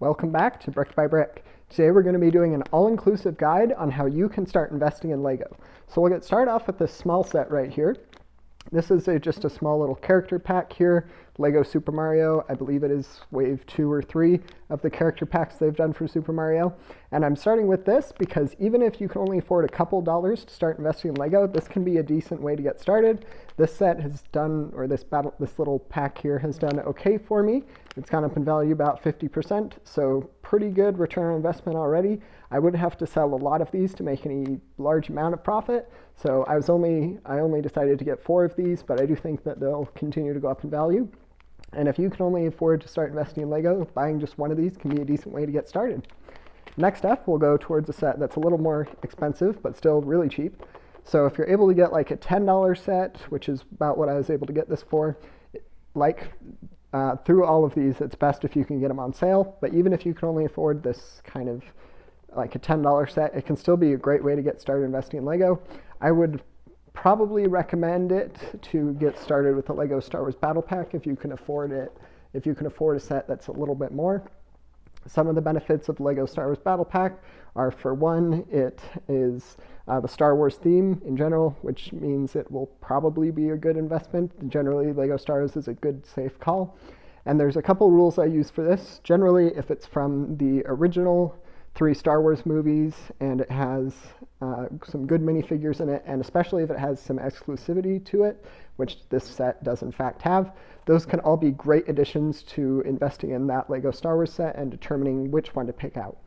Welcome back to Brick by Brick. Today we're going to be doing an all-inclusive guide on how you can start investing in Lego. So we'll get started off with this small set right here. This is just a small little character pack here, Lego Super Mario. I believe it is wave 2 or 3 of the character packs they've done for Super Mario. And I'm starting with this because even if you can only afford a couple dollars to start investing in Lego, this can be a decent way to get started. This set has done, or this little pack here has done okay for me. It's gone up in value about 50%, so pretty good return on investment already. I would have to sell a lot of these to make any large amount of profit, so I only decided to get 4 of these, but I do think that they'll continue to go up in value. And if you can only afford to start investing in Lego, buying just one of these can be a decent way to get started. Next up, we'll go towards a set that's a little more expensive, but still really cheap. So if you're able to get like a $10 set, which is about what I was able to get this for, through all of these, it's best if you can get them on sale. But even if you can only afford this kind of like a $10 set, it can still be a great way to get started investing in Lego. I would probably recommend it to get started with the Lego Star Wars Battle Pack if you can afford it. If you can afford a set that's a little bit more. Some of the benefits of Lego Star Wars Battle Pack are, for one, it is the Star Wars theme in general, which means it will probably be a good investment. Generally, Lego Star Wars is a good, safe call. And there's a couple rules I use for this. Generally, if it's from the original 3 Star Wars movies and it has some good minifigures in it, and especially if it has some exclusivity to it, which this set does in fact have, those can all be great additions to investing in that Lego Star Wars set and determining which one to pick out.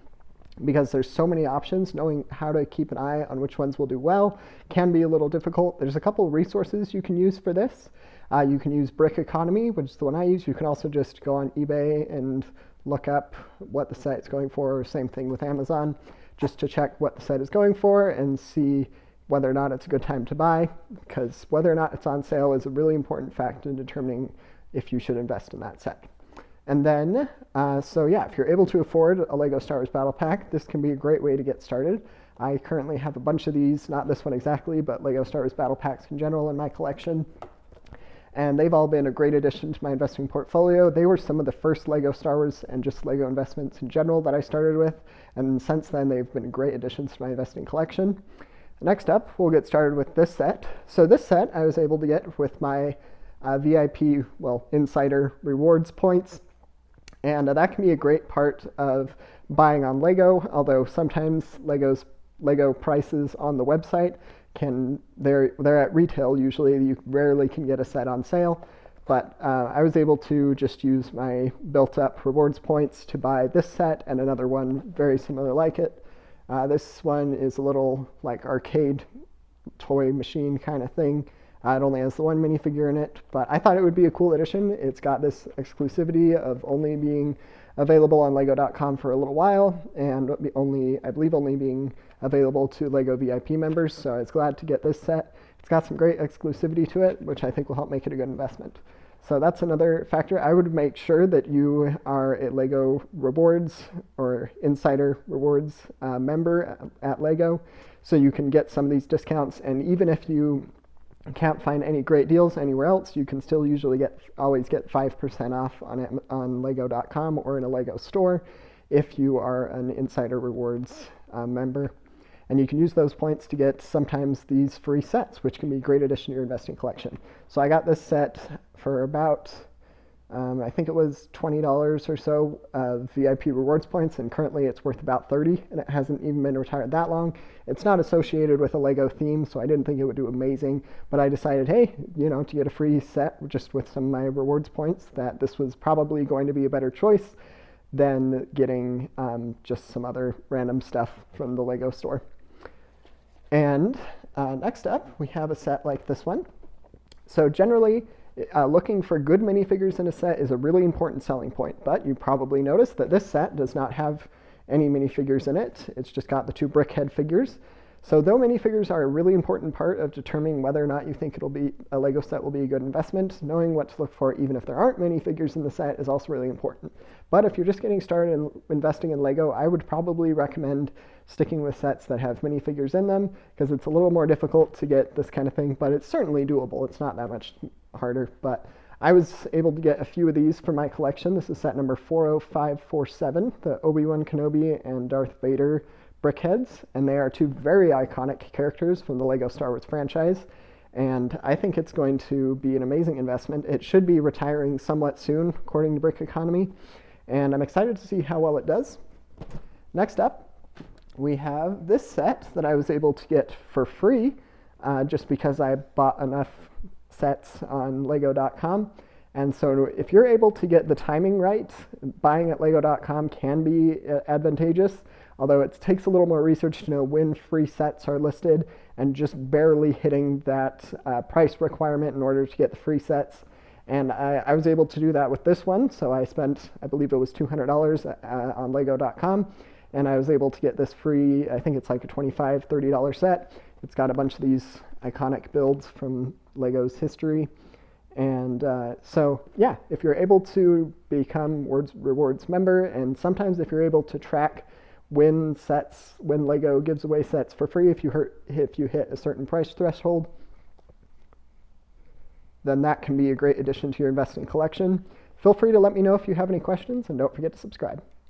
Because there's so many options, knowing how to keep an eye on which ones will do well can be a little difficult. There's a couple resources you can use for this. You can use Brick Economy, which is the one I use. You can also just go on eBay and look up what the set is going for, same thing with Amazon, just to check what the set is going for and see whether or not it's a good time to buy, because whether or not it's on sale is a really important factor in determining if you should invest in that set. And then, if you're able to afford a Lego Star Wars Battle Pack, this can be a great way to get started. I currently have a bunch of these, not this one exactly, but Lego Star Wars Battle Packs in general in my collection. And they've all been a great addition to my investing portfolio. They were some of the first Lego Star Wars and just Lego investments in general that I started with. And since then, they've been great additions to my investing collection. Next up, we'll get started with this set. So this set I was able to get with my VIP, insider rewards points. And that can be a great part of buying on Lego, although sometimes Lego prices on the website they're at retail usually. You rarely can get a set on sale. But I was able to just use my built-up rewards points to buy this set and another one very similar like it. This one is a little like arcade toy machine kind of thing. It only has the one minifigure in it, but I thought it would be a cool addition. It's got this exclusivity of only being available on Lego.com for a little while, and I believe only being available to Lego VIP members, so I was glad to get this set. It's got some great exclusivity to it, which I think will help make it a good investment. So that's another factor. I would make sure that you are a Lego Rewards or Insider Rewards member at Lego, so you can get some of these discounts, and even if you can't find any great deals anywhere else, you can still usually always get 5% off on Lego.com or in a Lego store if you are an Insider Rewards member. And you can use those points to get sometimes these free sets, which can be a great addition to your investing collection. So I got this set for about, I think it was $20 or so VIP rewards points, and currently it's worth about 30, and it hasn't even been retired that long. It's not associated with a Lego theme, so I didn't think it would do amazing, but I decided, hey, to get a free set just with some of my rewards points, that this was probably going to be a better choice than getting just some other random stuff from the Lego store. And next up, we have a set like this one. So generally, looking for good minifigures in a set is a really important selling point, but you probably noticed that this set does not have any minifigures in it. It's just got the 2 Brickhead figures. So though minifigures are a really important part of determining whether or not you think a Lego set will be a good investment, knowing what to look for even if there aren't minifigures in the set is also really important. But if you're just getting started in investing in Lego, I would probably recommend sticking with sets that have minifigures in them, because it's a little more difficult to get this kind of thing, but it's certainly doable. It's not that much harder, but I was able to get a few of these for my collection. This is set number 40547, the Obi-Wan Kenobi and Darth Vader brickheads, and they are two very iconic characters from the LEGO Star Wars franchise, and I think it's going to be an amazing investment. It should be retiring somewhat soon, according to Brick Economy, and I'm excited to see how well it does. Next up, we have this set that I was able to get for free just because I bought enough sets on lego.com. And so if you're able to get the timing right, buying at lego.com can be advantageous, although it takes a little more research to know when free sets are listed and just barely hitting that price requirement in order to get the free sets. And I was able to do that with this one, so I spent, I believe it was $200 on lego.com, and I was able to get this free, I think it's like a $25, $30 set. It's got a bunch of these iconic builds from LEGO's history. And so, yeah, if you're able to become Rewards member, and sometimes if you're able to track when LEGO gives away sets for free, if you hit a certain price threshold, then that can be a great addition to your investing collection. Feel free to let me know if you have any questions, and don't forget to subscribe.